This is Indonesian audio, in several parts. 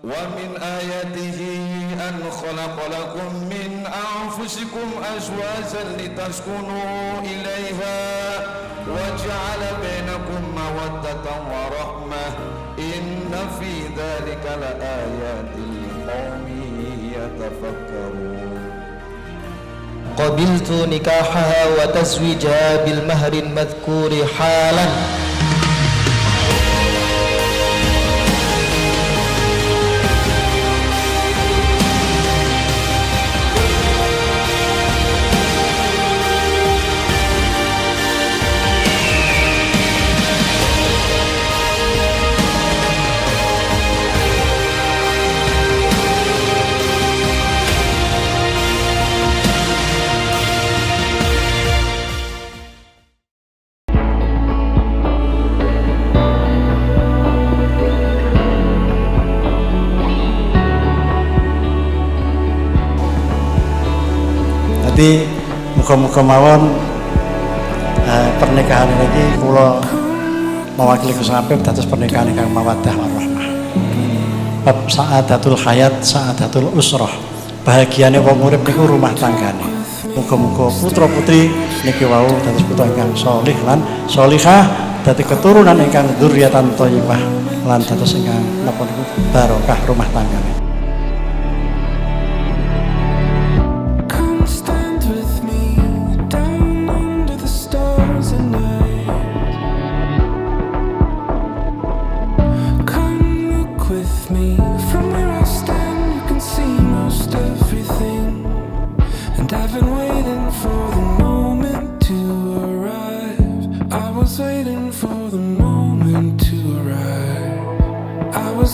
ومن آياته أن خلق لكم من أنفسكم أزواجا لتسكنوا إليها وجعل بينكم مودة ورحمة إن في ذلك لآيات لقوم يتفكرون. قبلت نكاحها وتزويجها بالمهر المذكور حالا. Jadi muga-muga mawon pernikahan ini kula mewakili Gus Habib dados pernikahan ingkang mawaddah warahmah. Bab saadatul hayat, saadatul usrah. Bahagiane wong urip niku rumah tanggane. Muga-muga putra-putri niki wau dados putra ingkang sholih lan sholihah, dadi keturunan ingkang dzurriatan thayyibah lan dados ingkang napa niku barokah rumah tanggane.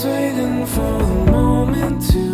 Waiting for the moment to